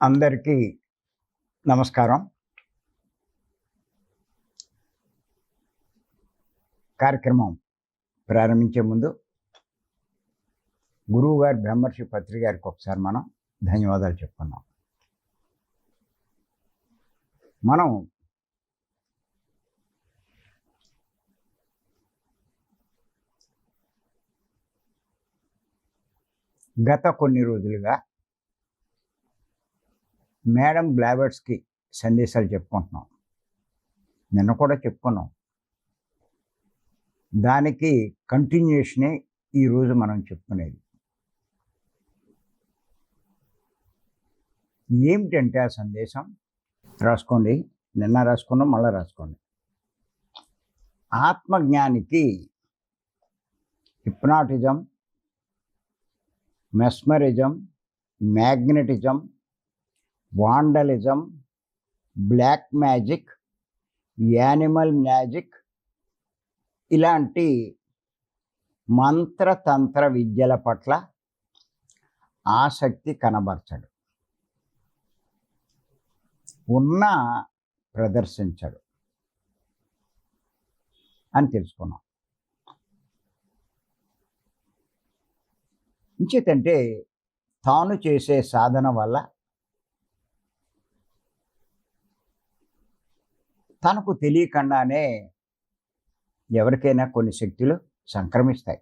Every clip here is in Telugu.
అందరికీ నమస్కారం. కార్యక్రమం ప్రారంభించే ముందు గురువుగారి బ్రహ్మర్షి పత్రి గారికి ఒకసారి మనం ధన్యవాదాలు చెప్పుకున్నాం. మనం గత కొన్ని రోజులుగా మేడం బ్లాబర్స్కి సందేశాలు చెప్పుకుంటున్నాం. నిన్న కూడా చెప్పుకున్నాం. దానికి కంటిన్యూషనే ఈరోజు మనం చెప్పుకునేది. ఏమిటంటే ఆ సందేశం రాసుకోండి. నిన్న రాసుకున్నాం, మళ్ళీ రాసుకోండి. ఆత్మజ్ఞానికి hypnotism, mesmerism, magnetism, vandalism, black magic, animal magic ఇలాంటి మంత్రతంత్ర విద్యల పట్ల ఆసక్తి కనబరచడు. ఉన్న ప్రదర్శించడు అని తెలుసుకున్నాం. ఇంచేతంటే తాను చేసే సాధన వల్ల తనకు తెలియకుండానే ఎవరికైనా కొన్ని శక్తులు సంక్రమిస్తాయి.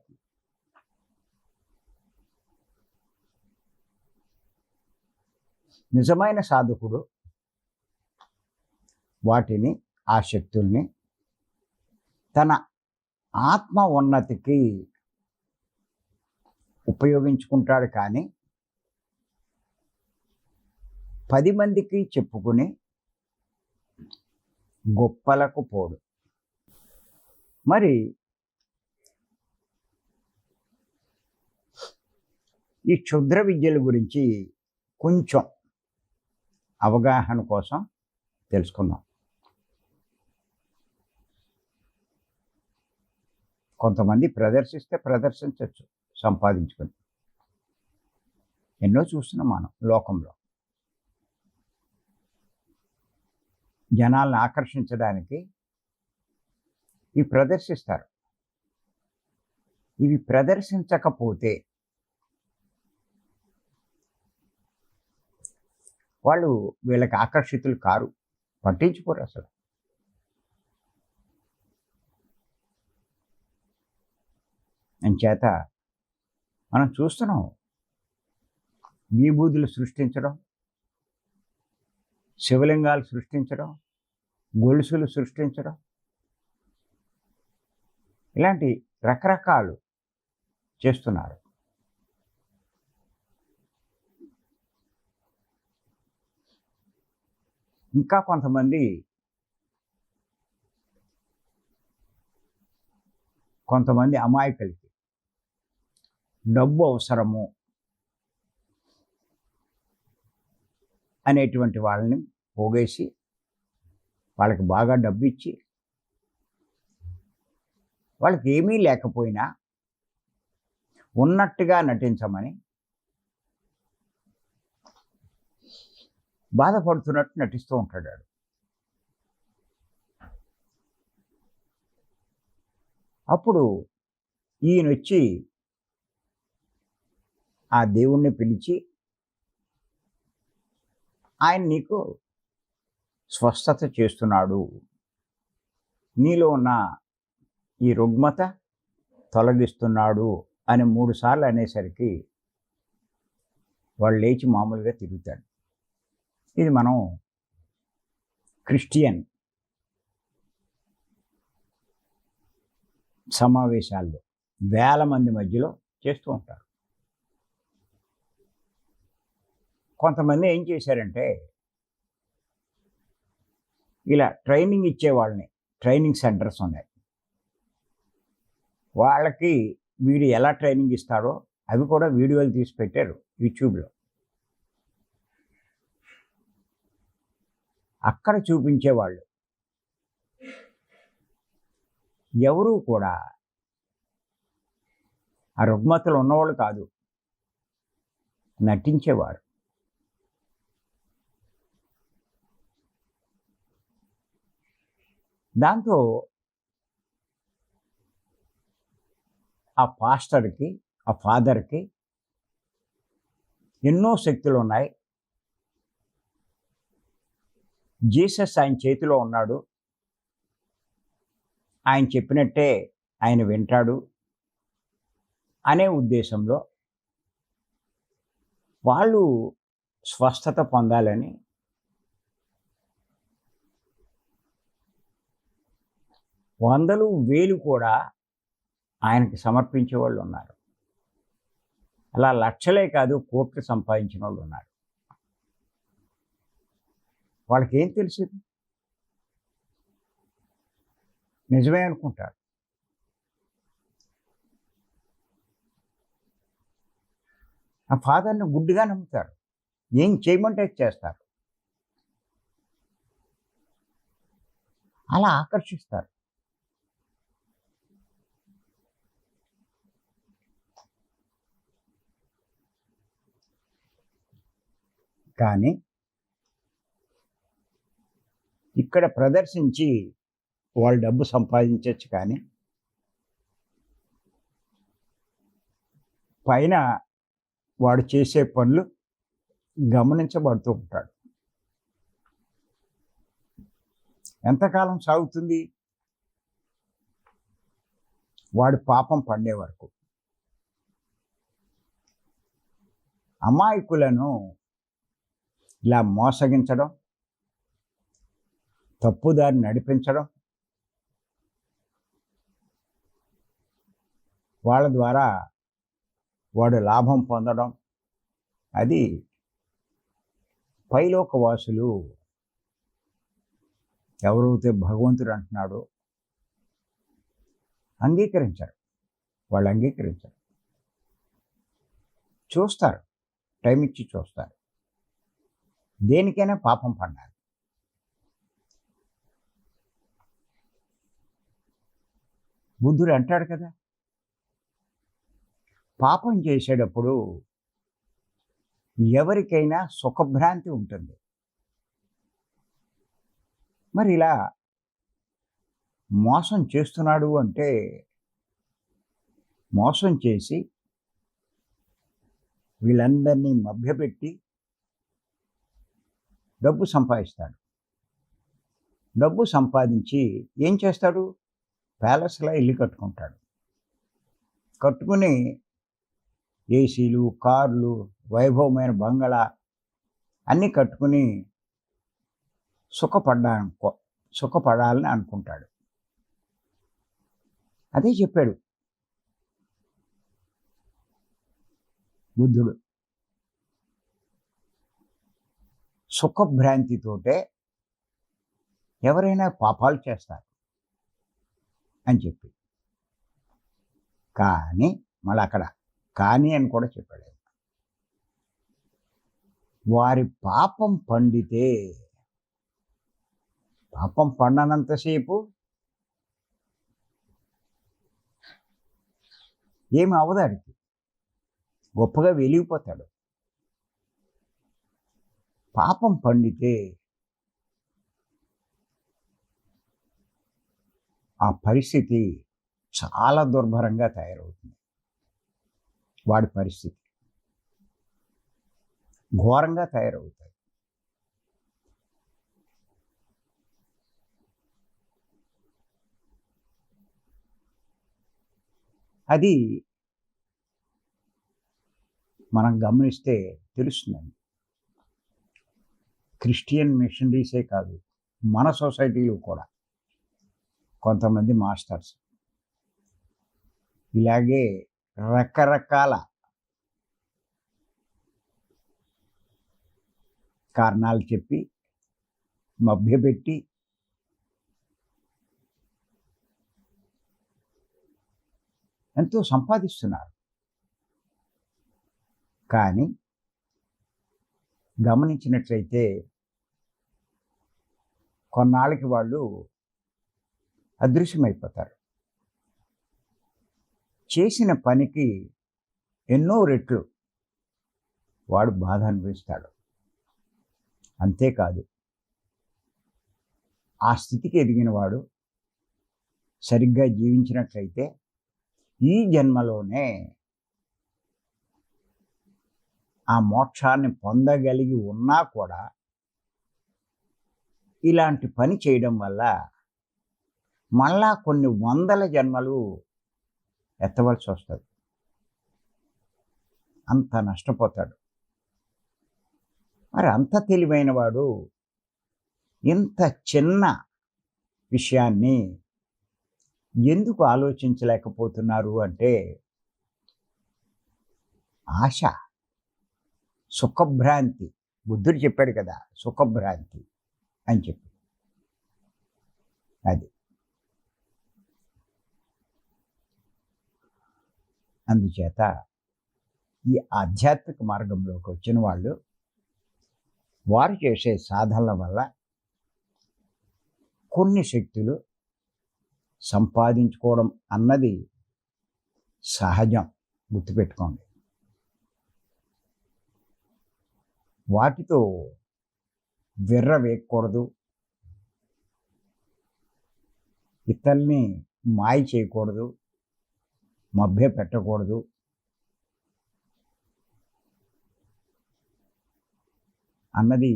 నిజమైన సాధకుడు వాటిని, ఆ శక్తుల్ని తన ఆత్మ ఉన్నతికి ఉపయోగించుకుంటాడు. కానీ 10 మందికి చెప్పుకుని గొప్పలకు పోడు. మరి ఈ క్షుద్ర విద్యల గురించి కొంచెం అవగాహన కోసం తెలుసుకుందాం. కొంతమంది ప్రదర్శిస్తే ప్రదర్శించవచ్చు సంపాదించుకొని. ఎన్నో చూస్తున్నాం మనం లోకంలో. జనాలను ఆకర్షించడానికి ఇవి ప్రదర్శిస్తారు. ఇవి ప్రదర్శించకపోతే వాళ్ళు వీళ్ళకి ఆకర్షితులు కారు, పట్టించుకోరు అసలు. అంచేత మనం చూస్తున్నాం విభూతులు సృష్టించడం, శివలింగాలు సృష్టించడం, గొలుసులు సృష్టించడం, ఇలాంటి రకరకాలు చేస్తున్నారు. ఇంకా కొంతమంది అమాయకులకి డబ్బు అవసరము అనేటువంటి వాళ్ళని పోగేసి వాళ్ళకి బాగా డబ్బు ఇచ్చి వాళ్ళకి ఏమీ లేకపోయినా ఉన్నట్టుగా నటించమని, బాధపడుతున్నట్టు నటిస్తూ ఉంటాడు. అప్పుడు ఈయనొచ్చి ఆ దేవుణ్ణి పిలిచి, ఆయన నీకు స్వస్థత చేస్తున్నాడు, నీలో ఉన్న ఈ రుగ్మత తొలగిస్తున్నాడు అని 3 సార్లు అనేసరికి వాళ్ళు లేచి మామూలుగా తిరుగుతాడు. ఇది మనం క్రిస్టియన్ సమావేశాల్లో వేల మంది మధ్యలో చేస్తూ ఉంటారు. కొంతమంది ఏం చేశారంటే ఇలా ట్రైనింగ్ ఇచ్చేవాళ్ళని, ట్రైనింగ్ సెంటర్స్ ఉన్నాయి, వాళ్ళకి వీడు ఎలా ట్రైనింగ్ ఇస్తాడో అవి కూడా వీడియోలు తీసి పెట్టారు యూట్యూబ్లో. అక్కడ చూపించేవాళ్ళు ఎవరూ కూడా ఆ రుగ్మతలు ఉన్నవాళ్ళు కాదు, నటించేవారు. దాంతో ఆ పాస్టర్కి, ఆ ఫాదర్కి ఎన్నో శక్తులు ఉన్నాయి. జీసస్ ఆయన చేతిలో ఉన్నాడు, ఆయన చెప్పినట్టే ఆయన వింటాడు అనే ఉద్దేశంలో వాళ్ళు స్వస్థత పొందాలని వందలు వేలు కూడా ఆయనకి సమర్పించే వాళ్ళు ఉన్నారు. అలా లక్షలే కాదు, కోట్లు సంపాదించిన వాళ్ళు ఉన్నారు. వాళ్ళకేం తెలుసు? నిజమే అనుకుంటారు. ఆ ఫాదర్ని గుడ్డిగా నమ్ముతారు. ఏం చేయమంటే చేస్తారు. అలా ఆకర్షిస్తారు. కానీ ఇక్కడ ప్రదర్శించి వాళ్ళు డబ్బు సంపాదించవచ్చు, కానీ పైన వాడు చేసే పనులు గమనించబడుతూ ఉంటాడు. ఎంతకాలం సాగుతుంది? వాడి పాపం పండే వరకు. అమాయకులను ఇలా మోసగించడం, తప్పుదారి నడిపించడం, వాళ్ళ ద్వారా వాడు లాభం పొందడం, అది పైలోకవాసులు ఎవరైతే భగవంతుడు అంటున్నాడో అంగీకరించరు. వాళ్ళు అంగీకరించరు. చూస్తారు, టైం ఇచ్చి చూస్తారు. దేనికైనా పాపం పడాలి. బుద్ధుడు అంటాడు కదా, పాపం చేసేటప్పుడు ఎవరికైనా సుఖభ్రాంతి ఉంటుంది. మరి ఇలా మోసం చేస్తున్నాడు అంటే, మోసం చేసి వీళ్ళందరినీ మభ్యపెట్టి డబ్బు సంపాదిస్తాడు. డబ్బు సంపాదించి ఏం చేస్తాడు? ప్యాలెస్లో ఇల్లు కట్టుకుంటాడు. కట్టుకుని ఏసీలు, కార్లు, వైభవమైన బంగళా అన్నీ కట్టుకుని సుఖపడాలని అనుకుంటాడు. అదే చెప్పాడు బుద్ధుడు. సుఖభ్రాంతితోటే ఎవరైనా పాపాలు చేస్తారు అని చెప్పి. కానీ మళ్ళీ అక్కడ కానీ అని కూడా చెప్పాడు. వారి పాపం పండితే, పాపం పండనంతసేపు ఏమి అవదాడికి, గొప్పగా వెలిగిపోతాడు. పాపం పండితే ఆ పరిస్థితి చాలా దుర్భరంగా తయారవుతుంది. వాడి పరిస్థితి ఘోరంగా తయారవుతాయి. అది మనం గమనిస్తే తెలుస్తుందండి. క్రిస్టియన్ మిషనరీసే కాదు, మన సొసైటీలో కూడా కొంతమంది మాస్టర్స్ ఇలాగే రకరకాల కారణాలు చెప్పి మభ్యపెట్టి ఎంతో సంపాదిస్తున్నారు. కానీ గమనించినట్లయితే కొన్నాళ్ళకి వాళ్ళు అదృశ్యమైపోతారు. చేసిన పనికి ఎన్నో రెట్లు వాడు బాధ అనిపిస్తాడు. అంతేకాదు, ఆ స్థితికి ఎదిగిన వాడు సరిగ్గా జీవించినట్లయితే ఈ జన్మలోనే ఆ మోక్షాన్ని పొందగలిగి ఉన్నా కూడా ఇలాంటి పని చేయడం వల్ల మళ్ళా కొన్ని వందల జన్మలు ఎత్తవలసి వస్తుంది. అంత నష్టపోతాడు. మరి అంత తెలివైన వాడు ఇంత చిన్న విషయాన్ని ఎందుకు ఆలోచించలేకపోతున్నారు అంటే ఆశ, సుఖభ్రాంతి. బుద్ధుడు చెప్పాడు కదా, సుఖభ్రాంతి అని చెప్పి. అది అందుచేత ఈ ఆధ్యాత్మిక మార్గంలోకి వచ్చిన వాళ్ళు వారు చేసే సాధనల వల్ల కొన్ని శక్తులు సంపాదించుకోవడం అన్నది సహజం, గుర్తుపెట్టుకోండి. వాటితో విర్రవేయకూడదు, ఇతరుల్ని మాయ చేయకూడదు, మభ్య పెట్టకూడదు. అన్నది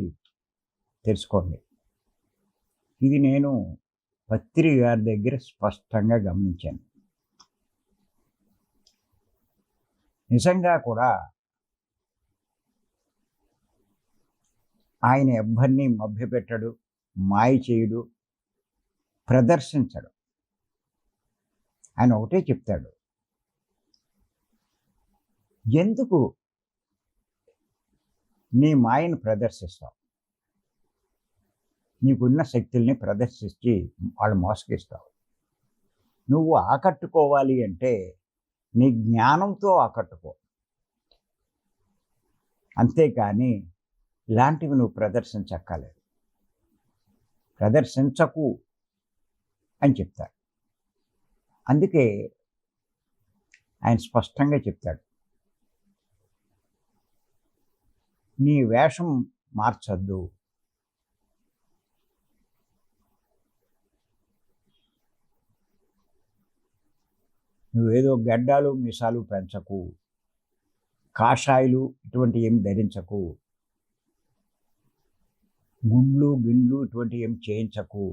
తెలుసుకోండి. ఇది నేను పత్రి గారి దగ్గర స్పష్టంగా గమనించాను. నిజంగా కూడా ఆయన ఎవ్వరిని మభ్యపెట్టడు, మాయ చేయుడు, ప్రదర్శించడు. ఆయన ఒకటే చెప్తాడు, ఎందుకు నీ మాయను ప్రదర్శిస్తావు? నీకున్న శక్తుల్ని ప్రదర్శించి వాళ్ళు మోసగిస్తావు. నువ్వు ఆకట్టుకోవాలి అంటే నీ జ్ఞానంతో ఆకట్టుకో, అంతేకాని ఇలాంటివి నువ్వు ప్రదర్శించక్కర్లేదు, ప్రదర్శించకు అని చెప్తాడు. అందుకే ఆయన స్పష్టంగా చెప్తాడు, నీ వేషం మార్చొద్దు, నువ్వేదో గడ్డాలు మీసాలు పెంచకు, కాషాయులు ఇటువంటి ఏమి ధరించకు, గుండ్లు గిండ్లు ఇటువంటి ఏమి చేయించకు.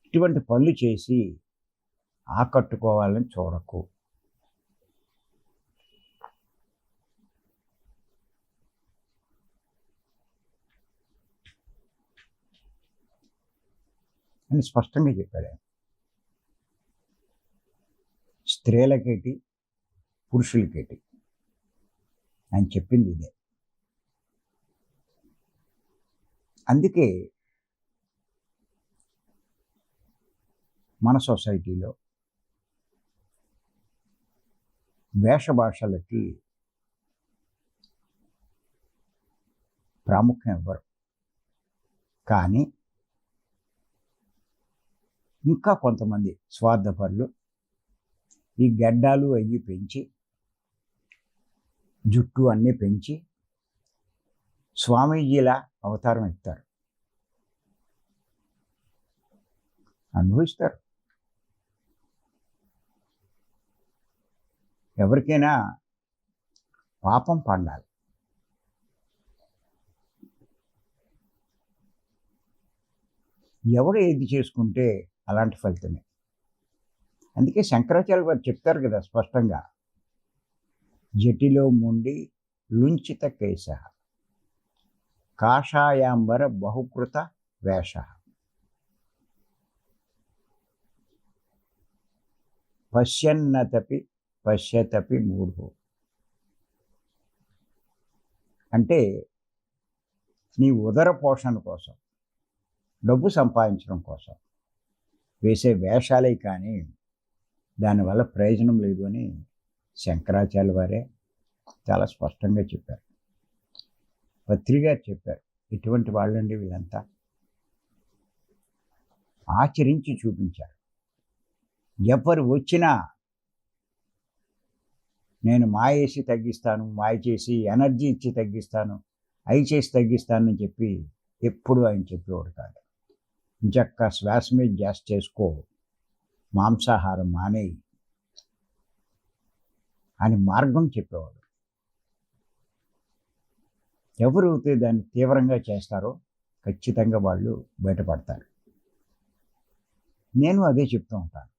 ఇటువంటి పనులు చేసి ఆకట్టుకోవాలని చూడకు. అని స్పష్టంగా చెప్పాడు. స్త్రీలకేటి పురుషులకేటి ఆయన చెప్పింది ఇదే. అందుకే మన సొసైటీలో వేషభాషలకి ప్రాముఖ్యం ఇవ్వరు. కానీ ఇంకా కొంతమంది స్వార్థపరులు ఈ గడ్డాలు అయ్యి పెంచి, జుట్టు అన్నీ పెంచి స్వామీజీలా అవతారం ఎత్తారు, అనుభవిస్తారు. ఎవరికైనా పాపం పండాలి. ఎవరు ఏది చేసుకుంటే అలాంటి ఫలితమే. అందుకే శంకరాచార్య వారు చెప్తారు కదా స్పష్టంగా, జటిలో ముండి లుంచిత కేశ కాషాయాంబర బహుకృత వేష పశ్యన్నతపి పశ్యతపి మూఢో. అంటే నీ ఉదర పోషణ కోసం, డబ్బు సంపాదించడం కోసం వేసే వేషాలే కానీ దానివల్ల ప్రయోజనం లేదు అని శంకరాచార్య వారే చాలా స్పష్టంగా చెప్పారు. పత్రిగా చెప్పారు. ఎటువంటి వాళ్ళండి వీళ్ళంతా? ఆచరించి చూపించారు. ఎవరు వచ్చినా నేను మాయ వేసి తగ్గిస్తాను, మాయ చేసి ఎనర్జీ ఇచ్చి తగ్గిస్తాను, అయి చేసి తగ్గిస్తానని చెప్పి ఎప్పుడు ఆయన చెప్పేవాడు కాదు. ఇంచక్క శ్వాస మీద ధ్యాస చేసుకో, మాంసాహారం మానేయి అని మార్గం చెప్పేవాడు. ఎవరైతే దాన్ని తీవ్రంగా చేస్తారో ఖచ్చితంగా వాళ్ళు బయటపడతారు. నేను అదే చెప్తూ ఉంటాను.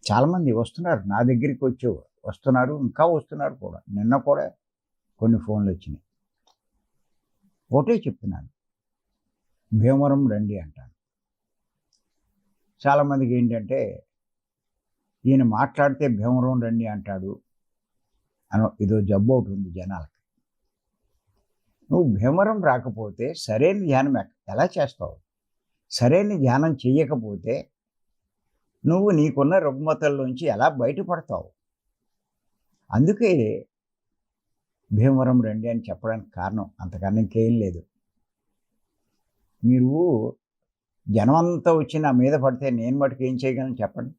చాలామంది వస్తున్నారు నా దగ్గరికి వస్తున్నారు, ఇంకా వస్తున్నారు కూడా. నిన్న కూడా కొన్ని ఫోన్లు వచ్చినాయి. ఒకటే చెప్తున్నాను, భీమవరం రండి అంటాను. చాలామందికి ఏంటంటే ఈయన మాట్లాడితే భీమవరం రండి అంటాడు అని ఇదో జబ్బు ఒకటి ఉంది జనాలకి. నువ్వు భీమవరం రాకపోతే సరైన ధ్యానం ఎలా చేస్తావు? సరైన ధ్యానం చేయకపోతే నువ్వు నీకున్న రుగ్మతల్లోంచి ఎలా బయటపడతావు? అందుకే భీమవరం రండి అని చెప్పడానికి కారణం, అంతకన్నా ఇంకేం లేదు. మీరు జనమంతా వచ్చి నా మీద పడితే నేను మటుకు ఏం చేయగలను చెప్పండి?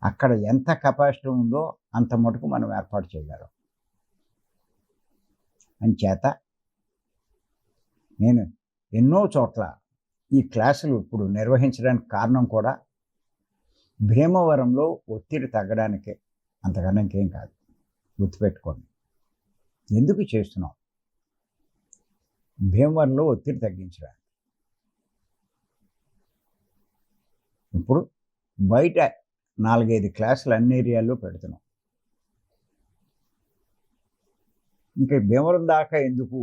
అక్కడ ఎంత కెపాసిటీ ఉందో అంత మటుకు మనం ఏర్పాటు చేయగలం. అంచేత నేను ఎన్నో చోట్ల ఈ క్లాసులు ఇప్పుడు నిర్వహించడానికి కారణం కూడా భీమవరంలో ఒత్తిడి తగ్గడానికే, అంతకన్నా ఇంకేం కాదు. గుర్తుపెట్టుకోండి. ఎందుకు చేస్తున్నాం? భీమవరంలో ఒత్తిడి తగ్గించడానికి. ఇప్పుడు బయట 4-5 క్లాసులు అన్ని ఏరియాల్లో పెడుతున్నాం. ఇంకా భీమవరం దాకా ఎందుకు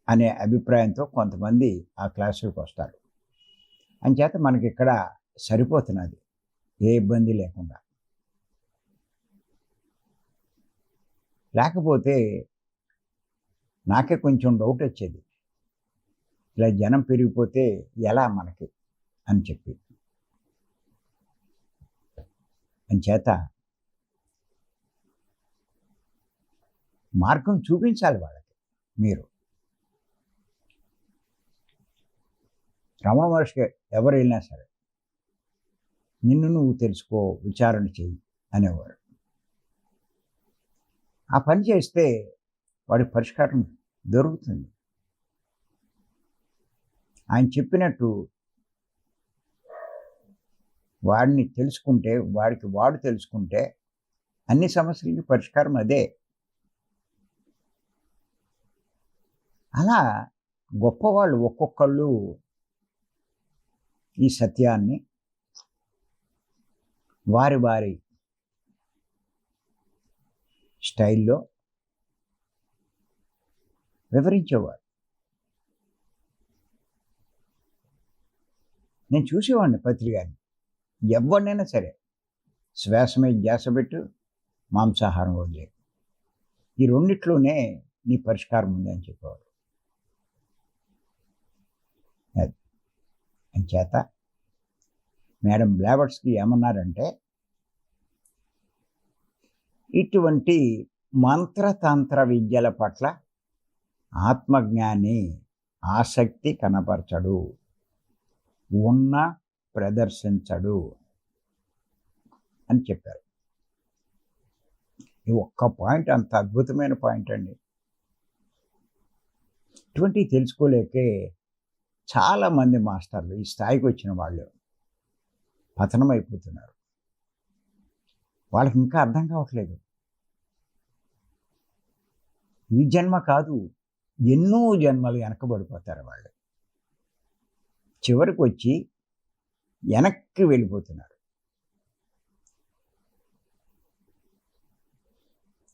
అనే అభిప్రాయంతో కొంతమంది ఆ క్లాసులకు వస్తారు. అంచేత మనకి ఇక్కడ సరిపోతున్నది, ఏ ఇబ్బంది లేకుండా. లేకపోతే నాకే కొంచెం డౌట్ వచ్చేది, ఇలా జనం పెరిగిపోతే ఎలా మనకి అని చెప్పి. అంచేత మార్గం చూపించాలి వాళ్ళకి. మీరు రమణ మహర్షికి ఎవరు వెళ్ళినా సరే నిన్ను నువ్వు తెలుసుకో, విచారణ చెయ్యి అనేవారు. ఆ పని చేస్తే వాడి పరిష్కారం దొరుకుతుంది. ఆయన చెప్పినట్టు వాడిని తెలుసుకుంటే, వాడికి వాడు తెలుసుకుంటే అన్ని సమస్యలకి పరిష్కారం అదే. అలా గొప్పవాళ్ళు ఒక్కొక్కళ్ళు ఈ సత్యాన్ని వారి వారి స్టైల్లో వివరించేవారు. నేను చూసేవాడిని పత్రికని. ఎవరినైనా సరే శ్వాస మీద ధ్యాస పెట్టు, మాంసాహారం వదిలే, ఈ రెండిట్లోనే నీ పరిష్కారం ఉంది అని చెప్పేవాడు. అది అంచేత మేడం బ్లావర్ట్స్కి ఏమన్నారంటే, ఇటువంటి మంత్రతంత్ర విద్యల పట్ల ఆత్మజ్ఞాని ఆసక్తి కనపరచడు, ఉన్న ప్రదర్శించడు అని చెప్పారు. ఈ ఒక్క పాయింట్ అంత అద్భుతమైన పాయింట్ అండి. ఇటువంటివి తెలుసుకోలేకే చాలామంది మాస్టర్లు ఈ స్థాయికి వచ్చిన వాళ్ళు పతనం అయిపోతున్నారు. వాళ్ళకి ఇంకా అర్థం కావట్లేదు. ఈ జన్మ కాదు, ఎన్నో జన్మలు వెనకబడిపోతారు వాళ్ళు. చివరికి వచ్చి వెనక్కి వెళ్ళిపోతున్నారు.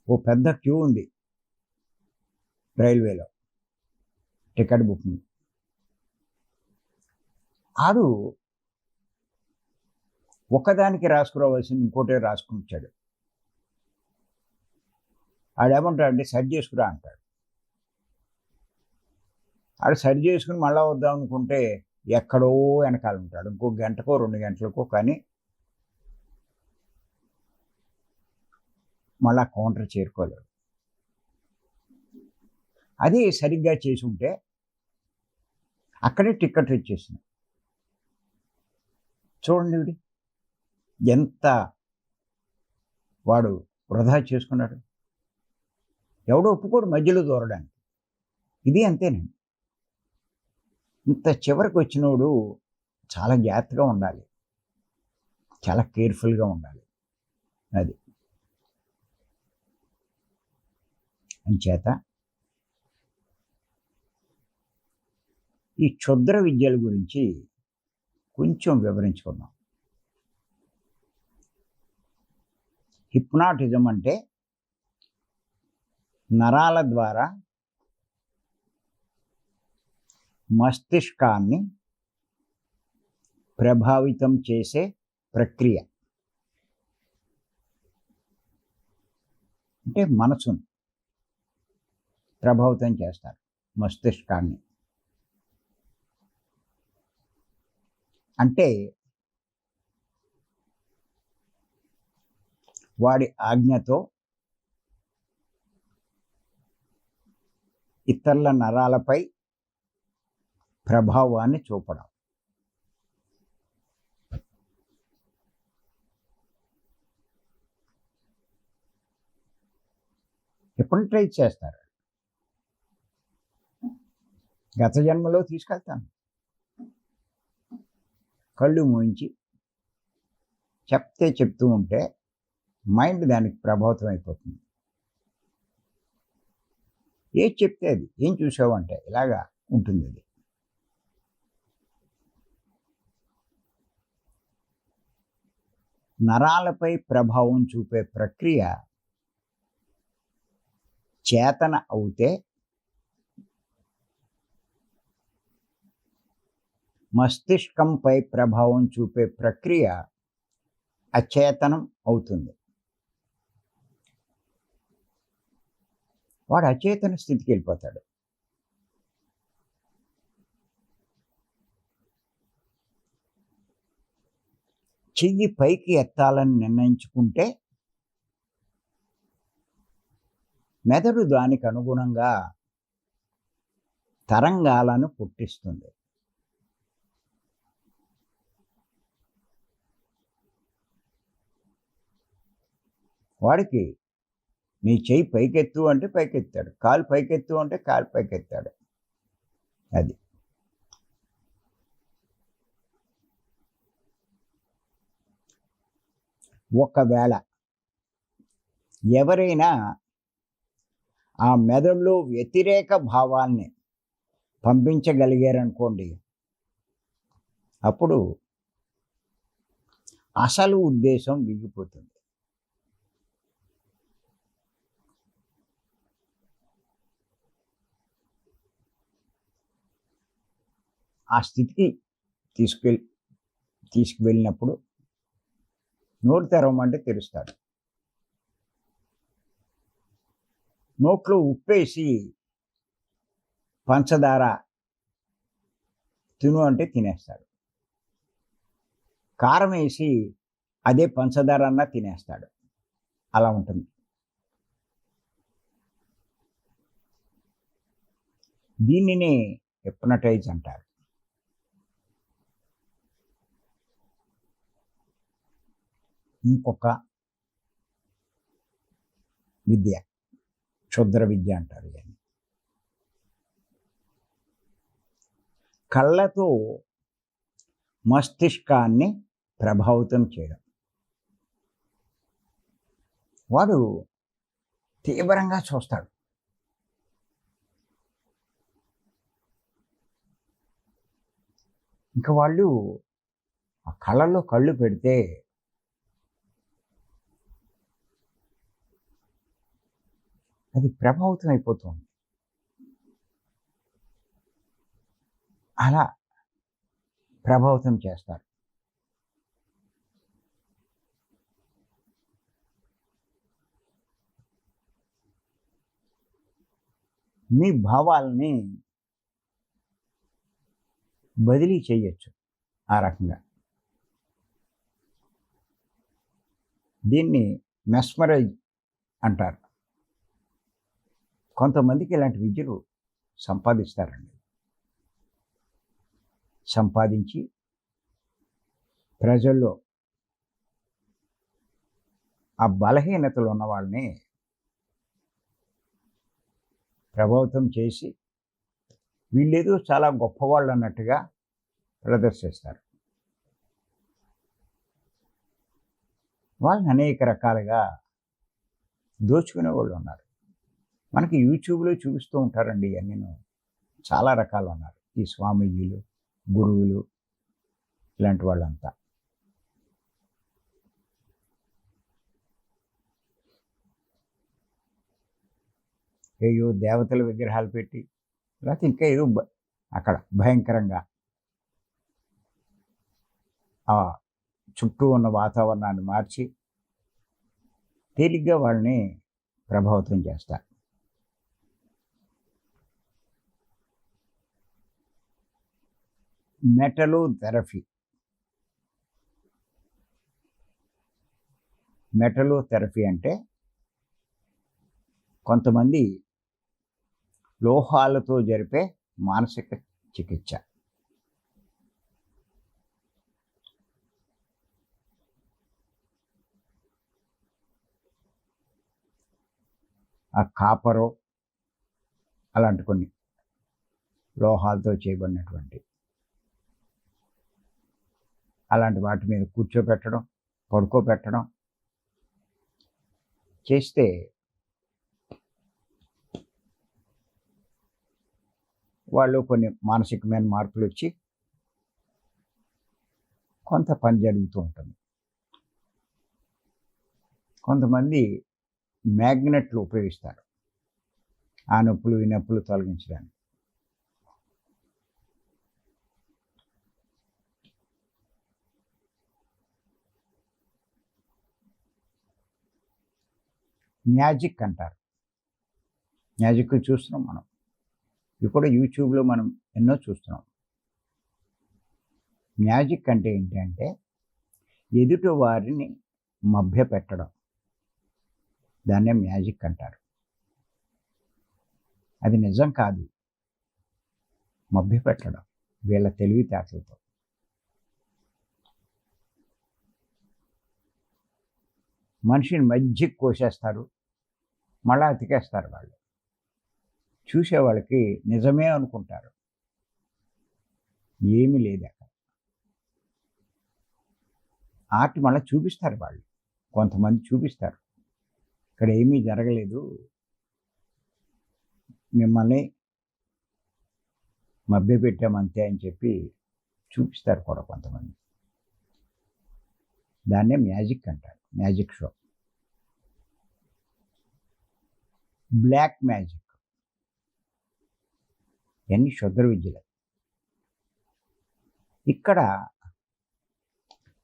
ఓ పెద్ద క్యూ ఉంది రైల్వేలో టికెట్ బుకింగ్. ఆడు ఒకదానికి రాసుకురావాల్సింది ఇంకోటే రాసుకుంటాడు. ఆడేమంటాడంటే సరి చేసుకురా అంటాడు. ఆడు సరి చేసుకుని మళ్ళా వద్దాం అనుకుంటే ఎక్కడో వెనకాల ఉంటాడు, ఇంకో గంటకో 2 గంటలకో. కానీ మళ్ళా కౌంటర్ చేరుకోలేడు. అదే సరిగ్గా చేసి ఉంటే అక్కడే టికెట్ వచ్చేసింది. చూడండి వీడి ఎంత వాడు వృధా చేసుకున్నాడు. ఎవడో ఒప్పుకోడు మధ్యలో దూరడానికి. ఇది అంతేనండి. ఇంత చివరికి వచ్చినోడు చాలా జాగ్రత్తగా ఉండాలి, చాలా కేర్ఫుల్గా ఉండాలి. అది అంచేత ఈ క్షుద్ర విద్యల గురించి కొంచెం వివరించుకుందాం. హిప్నాటిజం అంటే నరాల ద్వారా మస్తిష్కాన్ని ప్రభావితం చేసే ప్రక్రియ. అంటే మనసును ప్రభావితం చేస్తారు, మస్తిష్కాన్ని. అంటే వాడి ఆజ్ఞతో ఇతరుల నరాలపై ప్రభావాన్ని చూపడం. హిప్నటైజ్ చేస్తారు. గత జన్మలో తీసుకెళ్తాను, కళ్ళు మూయించి చెప్తూ ఉంటే మైండ్ దానికి ప్రభావితం అయిపోతుంది. ఏది చెప్తే అది, ఏం చూసావు అంటే ఇలాగా ఉంటుంది. అది నరాలపై ప్రభావం చూపే ప్రక్రియ చేతన అవుతే మస్తిష్కంపై ప్రభావం చూపే ప్రక్రియ అచేతనం అవుతుంది. వాడు అచేతన స్థితికి వెళ్ళిపోతాడు. చెయ్యి పైకి ఎత్తాలని నిర్ణయించుకుంటే మెదడు దానికి అనుగుణంగా తరంగాలను పుట్టిస్తుంది. వాడికి నీ చెయ్యి పైకెత్తు అంటే పైకెత్తాడు, కాలు పైకెత్తు అంటే కాలు పైకెత్తాడు. అది ఒకవేళ ఎవరైనా ఆ మెదడులో వ్యతిరేక భావాల్ని పంపించగలిగారనుకోండి, అప్పుడు అసలు ఉద్దేశం విగిపోతుంది. ఆ స్థితికి తీసుకువెళ్ళినప్పుడు నోరు తెరవమంటే తెరుస్తాడు. నోట్లో ఉప్పేసి పంచదార తిను అంటే తినేస్తాడు. కారం వేసి అదే పంచదార అన్నా తినేస్తాడు. అలా ఉంటుంది. దీనినే హిప్నటైజ్ అంటారు. ఇంకొక విద్య క్షుద్ర విద్య అంటారు. కళ్ళతో మస్తిష్కాన్ని ప్రభావితం చేయడం. వాడు తీవ్రంగా చూస్తాడు. ఇంకా వాళ్ళు ఆ కళ్ళల్లో కళ్ళు పెడితే అది ప్రభావితం అయిపోతుంది. అలా ప్రభావితం చేస్తారు. మీ భావాల్ని బదిలీ చేయొచ్చు ఆ రకంగా. దీన్ని మెస్మరైజ్ అంటారు. కొంతమందికి ఇలాంటి విద్యలు సంపాదిస్తారండి. సంపాదించి ప్రజల్లో ఆ బలహీనతలు ఉన్న వాళ్ళని ప్రభావితం చేసి వీళ్ళేదో చాలా గొప్పవాళ్ళు అన్నట్టుగా ప్రదర్శిస్తారు. వాళ్ళని అనేక రకాలుగా దోచుకునే వాళ్ళు ఉన్నారు. మనకి యూట్యూబ్లో చూపిస్తూ ఉంటారండి ఇవన్నీ. చాలా రకాలు ఉన్నారు ఈ స్వామీజీలు, గురువులు, ఇలాంటి వాళ్ళంతా. ఏయో దేవతల విగ్రహాలు పెట్టి, లేకపోతే ఇంకా ఏదో అక్కడ భయంకరంగా ఆ చుట్టూ ఉన్న వాతావరణాన్ని మార్చి తేలిగ్గా వాళ్ళని ప్రభావితం చేస్తారు. మెటలోథెరపీ. మెటలోథెరపీ అంటే కొంతమంది లోహాలతో జరిపే మానసిక చికిత్స. ఆ కాపరు అలాంటి కొన్ని లోహాలతో చేయబడినటువంటి అలాంటి వాటి మీద కూర్చోబెట్టడం, పడుకోబెట్టడం చేస్తే వాళ్ళు కొన్ని మానసికమైన మార్పులు వచ్చి కొంత పని జరుగుతూ ఉంటుంది. కొంతమంది మ్యాగ్నెట్లు ఉపయోగిస్తారు ఆ నొప్పులు ఈ నొప్పులు తొలగించడానికి. మ్యాజిక్ అంటారు. మ్యాజిక్ చూస్తున్నాం మనం. ఇవి కూడా యూట్యూబ్లో మనం ఎన్నో చూస్తున్నాం. మ్యాజిక్ అంటే ఏంటి అంటే ఎదుటి వారిని మభ్యపెట్టడం. దాన్నే మ్యాజిక్ అంటారు. అది నిజం కాదు, మభ్యపెట్టడం వీళ్ళ తెలివితేటలతో. మనిషిని మధ్యకి కోసేస్తారు, మళ్ళా అతికేస్తారు. వాళ్ళు చూసేవాళ్ళకి నిజమే అనుకుంటారు, ఏమీ లేదు అక్కడ. ఆర్ట్ మళ్ళీ చూపిస్తారు వాళ్ళు, కొంతమంది చూపిస్తారు ఇక్కడ ఏమీ జరగలేదు, మిమ్మల్ని మభ్యపెట్టామంతే అని చెప్పి చూపిస్తారు కూడా కొంతమంది. దాన్నే మ్యాజిక్ అంటారు, మ్యాజిక్ షో. బ్లాక్ మ్యాజిక్ ఎన్ని క్షుద్ర విద్యలు. ఇక్కడ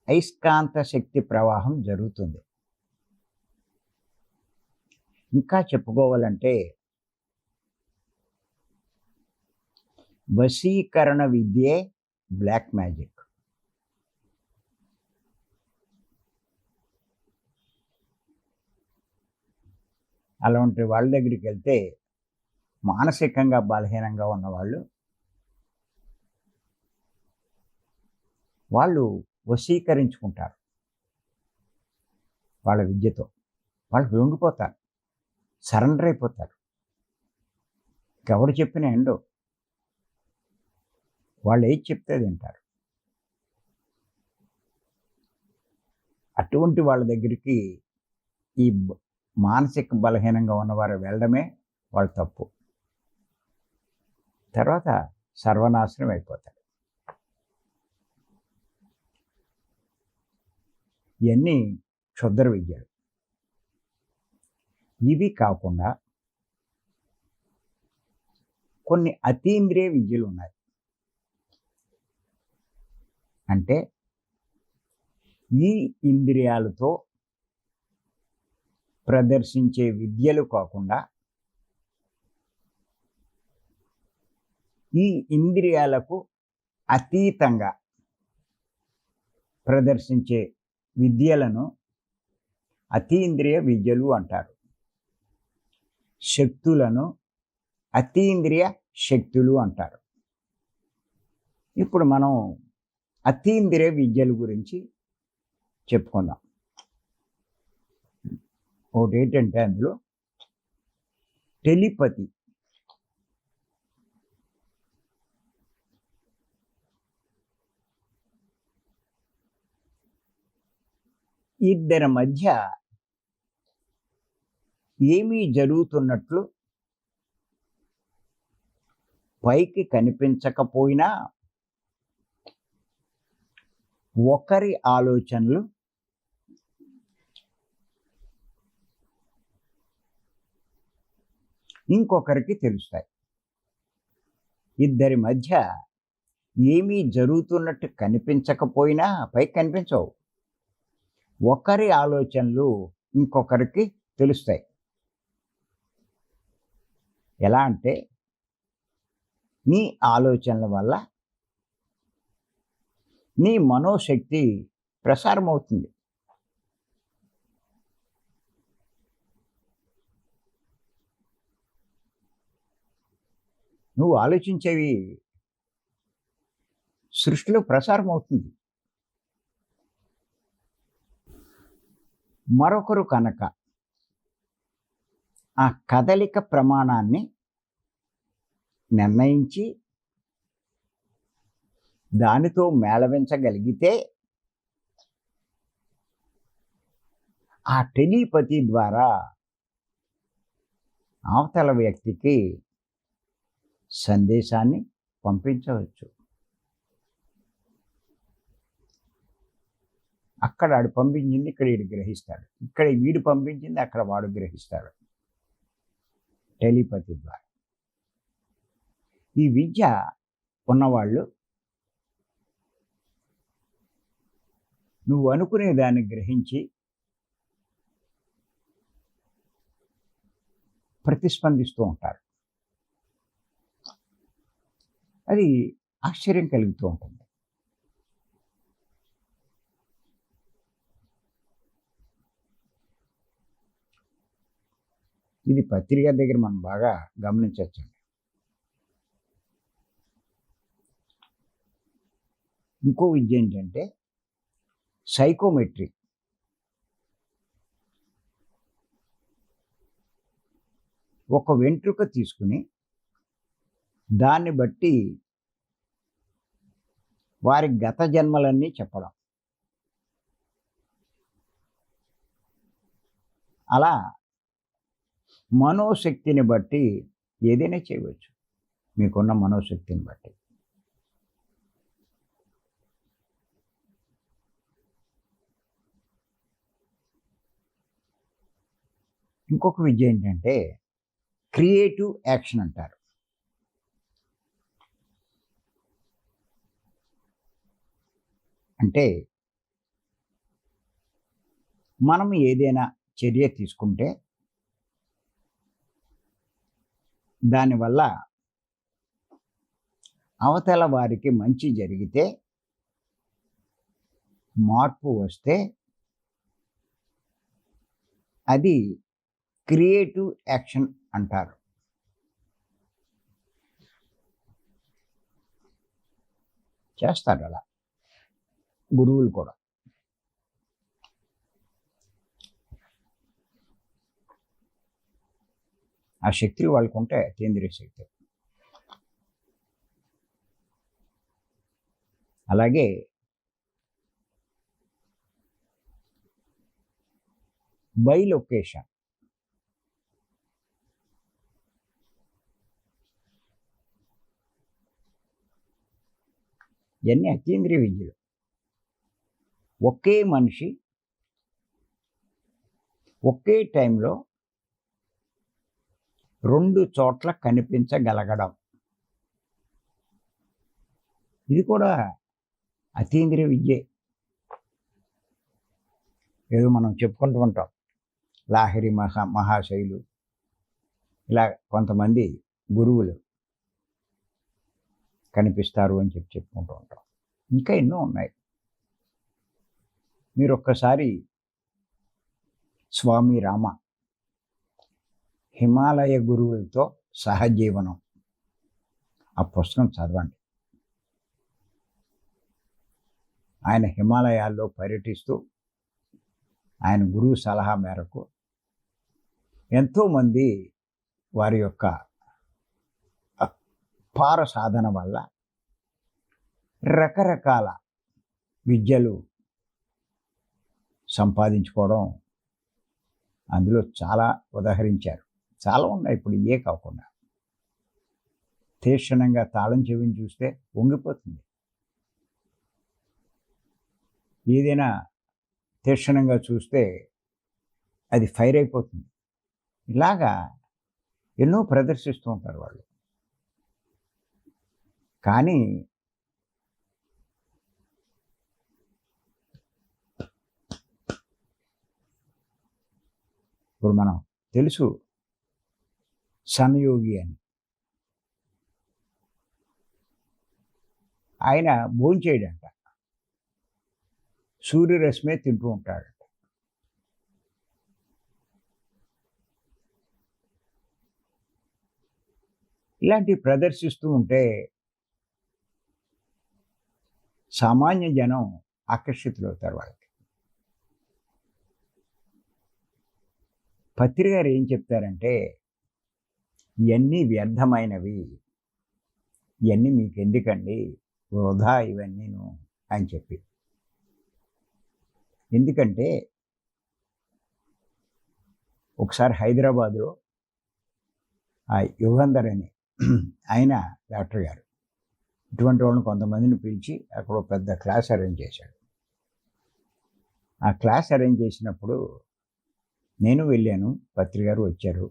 అయస్కాంత శక్తి ప్రవాహం జరుగుతుంది. ఇంకా చెప్పుకోవాలంటే వశీకరణ విద్యే బ్లాక్ మ్యాజిక్. అలాంటి వాళ్ళ దగ్గరికి వెళ్తే మానసికంగా బలహీనంగా ఉన్నవాళ్ళు వాళ్ళు వశీకరించుకుంటారు వాళ్ళ విద్యతో. వాళ్ళు లొంగిపోతారు, సరెండర్ అయిపోతారు. ఎవరు చెప్పిన ఎండో వాళ్ళు ఏది చెప్తే తింటారు. అటువంటి వాళ్ళ దగ్గరికి ఈ మానసిక బలహీనంగా ఉన్నవారు వెళ్ళడమే వాళ్ళ తప్పు. తర్వాత సర్వనాశనం అయిపోతారు. ఇవన్నీ క్షుద్ర విద్యలు. ఇవి కాకుండా కొన్ని అతీంద్రియ విద్యలు ఉన్నాయి. అంటే ఈ ఇంద్రియాలతో ప్రదర్శించే విద్యలు కాకుండా ఈ ఇంద్రియాలకు అతీతంగా ప్రదర్శించే విద్యలను అతీంద్రియ విద్యలు అంటారు. శక్తులను అతీంద్రియ శక్తులు అంటారు. ఇప్పుడు మనం అతీంద్రియ విద్యల గురించి చెప్పుకుందాం. ఒకటి ఏంటంటే అందులో టెలిపతి ఇద్దరి మధ్య ఏమీ జరుగుతున్నట్లు పైకి కనిపించకపోయినా ఒకరి ఆలోచనలు ఇంకొకరికి తెలుస్తాయి. ఇద్దరి మధ్య ఏమీ జరుగుతున్నట్టు కనిపించకపోయినా పైకి కనిపించవు, ఒకరి ఆలోచనలు ఇంకొకరికి తెలుస్తాయి. ఎలా అంటే నీ ఆలోచనల వల్ల నీ మనోశక్తి ప్రసారం అవుతుంది. నువ్వు ఆలోచించేవి సృష్టిలో ప్రసారం అవుతుంది. మరొకరు కనుక ఆ కదలిక ప్రమాణాన్ని నిర్ణయించి దానితో మేళవించగలిగితే ఆ టెలిపతి ద్వారా అవతల వ్యక్తికి సందేశాన్ని పంపించవచ్చు. అక్కడ ఆడు పంపించింది ఇక్కడ వీడు గ్రహిస్తాడు, ఇక్కడ వీడు పంపించింది అక్కడ వాడు గ్రహిస్తాడు, టెలిపతి ద్వారా. ఈ విద్య ఉన్నవాళ్ళు నువ్వు అనుకునే దాన్ని గ్రహించి ప్రతిస్పందిస్తూ ఉంటారు. అది ఆశ్చర్యం కలుగుతూ ఉంటుంది. ఇది పత్రిక దగ్గర మనం బాగా గమనించవచ్చండి. ఇంకో విద్య ఏంటంటే సైకోమెట్రీ. ఒక వెంట్రుక తీసుకుని దాన్ని బట్టి వారి గత జన్మలన్నీ చెప్పడం. అలా మనోశక్తిని బట్టి ఏదైనా చేయవచ్చు, మీకున్న మనోశక్తిని బట్టి. ఇంకొక విద్య ఏంటంటే క్రియేటివ్ యాక్షన్ అంటారు. అంటే మనం ఏదైనా చర్య తీసుకుంటే దానివల్ల అవతల వారికి మంచి జరిగితే, మార్పు వస్తే అది క్రియేటివ్ యాక్షన్ అంటారు. చేస్తారు అలా గురువులు కూడా. ఆ శక్తులు వాళ్ళకు ఉంటాయి, అతీంద్రియ శక్తి. అలాగే బైలొకేషన్. ఇవన్నీ అతీంద్రియ విద్యలు. ఒకే మనిషి ఒకే టైంలో 2 చోట్ల కనిపించగలగడం, ఇది కూడా అతీంద్రియ విద్యే. ఏదో మనం చెప్పుకుంటూ ఉంటాం, లాహిరి మహాశైలు, ఇలా కొంతమంది గురువులు కనిపిస్తారు అని చెప్పుకుంటూ ఉంటాం. ఇంకా ఎన్నో ఉన్నాయి. మీరు ఒక్కసారి స్వామి రామ హిమాలయ గురువులతో సహజీవనం ఆ పుస్తకం చదవండి. ఆయన హిమాలయాల్లో పర్యటిస్తూ ఆయన గురువు సలహా మేరకు ఎంతోమంది వారి యొక్క అపార సాధన వల్ల రకరకాల విద్యలు సంపాదించుకోవడం, అందులో చాలా ఉదహరించారు. చాలా ఉన్నాయి ఇప్పుడు ఇయే కాకుండా. తీక్షణంగా తాళం చెవిని చూస్తే వంగిపోతుంది. ఏదైనా తీక్షణంగా చూస్తే అది ఫైర్ అయిపోతుంది. ఇలాగా ఎన్నో ప్రదర్శిస్తూ ఉంటారు వాళ్ళు. కానీ ఇప్పుడు మనం తెలుసు సన్యోగి అని. ఆయన భోంచేయడంట, సూర్యరశ్మే తింటూ ఉంటాడంట. ఇలాంటివి ప్రదర్శిస్తూ ఉంటే సామాన్య జనం ఆకర్షితులవుతారు వాళ్ళకి. పత్రి గారు ఏం చెప్తారంటే, ఇవన్నీ వ్యర్థమైనవి, ఇవన్నీ మీకు ఎందుకండి, వృధా ఇవన్నీను అని చెప్పి. ఎందుకంటే ఒకసారి హైదరాబాదులో ఆ యుగంధర్ అని ఆయన డాక్టర్ గారు ఇటువంటి వాళ్ళని కొంతమందిని పిలిచి అక్కడ పెద్ద క్లాస్ అరేంజ్ చేశాడు. ఆ క్లాస్ అరేంజ్ చేసినప్పుడు నేను వెళ్ళాను, పత్రి గారు వచ్చారు.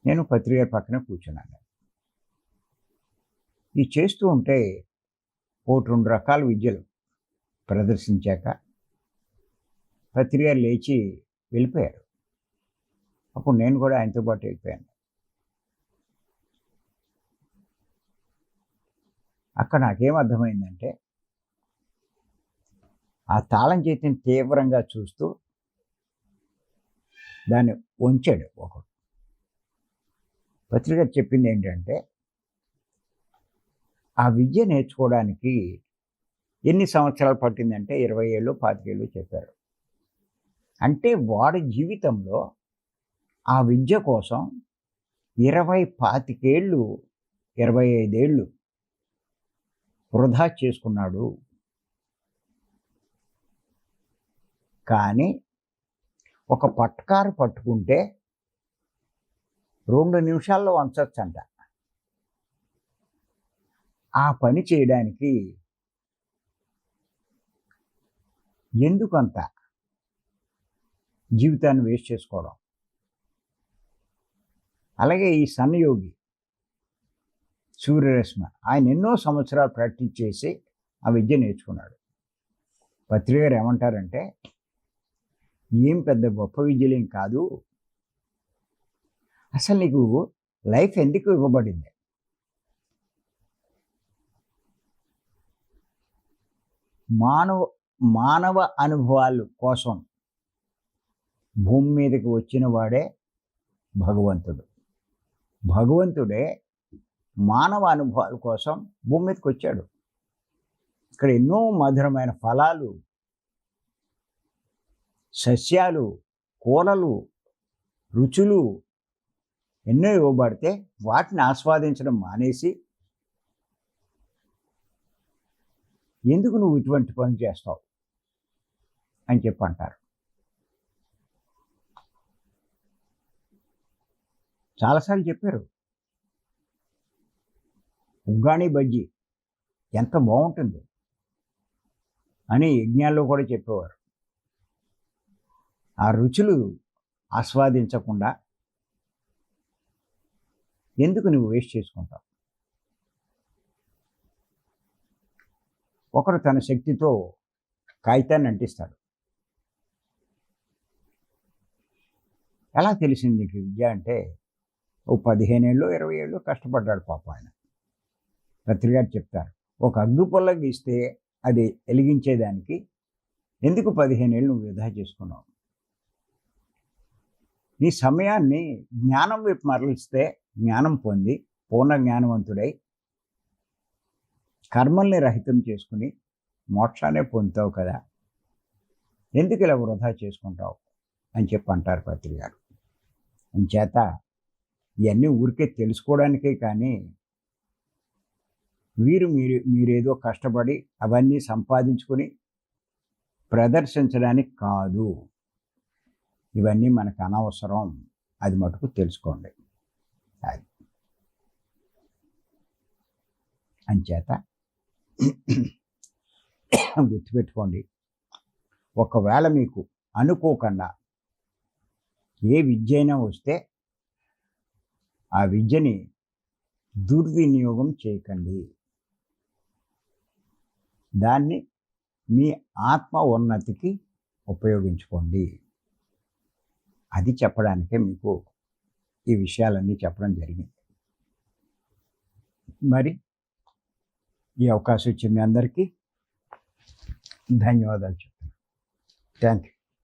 నేను పత్రి గారి పక్కన కూర్చున్నాను. ఇది చేస్తూ ఉంటే 1-2 రకాల విద్యలు ప్రదర్శించాక పత్రి గారు లేచి వెళ్ళిపోయారు. అప్పుడు నేను కూడా ఆయనతో పాటు వెళ్ళిపోయాను. అక్కడ నాకేం అర్థమైందంటే, ఆ తాళం చేతిని తీవ్రంగా చూస్తూ దాన్ని వంచాడు ఒకడు. పత్రిక చెప్పింది ఏంటంటే, ఆ విద్య నేర్చుకోవడానికి ఎన్ని సంవత్సరాలు పట్టిందంటే 20 ఏళ్ళు 25 ఏళ్ళు చెప్పారు. అంటే వాడి జీవితంలో ఆ విద్య కోసం 20-25 ఏళ్ళు 25 ఏళ్ళు వృధా చేసుకున్నాడు. కానీ ఒక పట్కారు పట్టుకుంటే 2 నిమిషాల్లో వంచొచ్చంట. ఆ పని చేయడానికి ఎందుకంత జీవితాన్ని వేస్ట్ చేసుకోవడం? అలాగే ఈ సన్నయోగి సూర్యరశ్మ, ఆయన ఎన్నో సంవత్సరాలు ప్రాక్టీస్ చేసి ఆ విద్య నేర్చుకున్నాడు. పత్రి గారు ఏమంటారంటే, ఏం పెద్ద గొప్ప విద్యలేం కాదు, అసలు నీకు లైఫ్ ఎందుకు ఇవ్వబడింది? మానవ అనుభవాల కోసం భూమి మీదకి వచ్చిన వాడే భగవంతుడు. భగవంతుడే మానవ అనుభవాల కోసం భూమి మీదకి వచ్చాడు. ఇక్కడ ఎన్నో మధురమైన ఫలాలు, సస్యాలు, కూరలు, రుచులు ఎన్నో ఇవ్వబడితే వాటిని ఆస్వాదించడం మానేసి ఎందుకు నువ్వు ఇటువంటి పనులు చేస్తావు అని చెప్పి అంటారు. చాలాసార్లు చెప్పారు, ఉగ్గాని బజ్జీ ఎంత బాగుంటుంది అని యజ్ఞాల్లో కూడా చెప్పేవారు. ఆ రుచులు ఆస్వాదించకుండా ఎందుకు నువ్వు వేస్ట్ చేసుకుంటావు? ఒకరు తన శక్తితో కాగితాన్ని అంటిస్తాడు. ఎలా తెలిసింది నీకు విద్య అంటే, ఓ 15 ఏళ్ళు 20 ఏళ్ళు కష్టపడ్డాడు పాపం ఆయన. పత్రి గారు చెప్తారు, ఒక అగ్గు పొల్ల గీస్తే అది వెలిగించేదానికి ఎందుకు 15 ఏళ్ళు నువ్వు వృధా చేసుకున్నావు? నీ సమయాన్ని జ్ఞానం వైపు మరలిస్తే జ్ఞానం పొంది పూర్ణ జ్ఞానవంతుడై కర్మల్ని రహితం చేసుకుని మోక్షాన్ని పొందుతావు కదా, ఎందుకు ఇలా వృధా చేసుకుంటావు అని చెప్పి అంటారు పత్రి గారు. అంచేత ఇవన్నీ ఊరికే తెలుసుకోవడానికే కానీ మీరేదో కష్టపడి అవన్నీ సంపాదించుకొని ప్రదర్శించడానికి కాదు. ఇవన్నీ మనకు అనవసరం. అది మటుకు తెలుసుకోండి. అది అంచేత గుర్తుపెట్టుకోండి, ఒకవేళ మీకు అనుకోకుండా ఏ విద్య అయినా వస్తే ఆ విద్యని దుర్వినియోగం చేయకండి. దాన్ని మీ ఆత్మ ఉన్నతికి ఉపయోగించుకోండి. అది చెప్పడానికే మీకు ఈ విషయాలన్నీ చెప్పడం జరిగింది. మరి ఈ అవకాశం ఇచ్చిన మీ అందరికీ ధన్యవాదాలు చెప్తున్నాను. Thank you.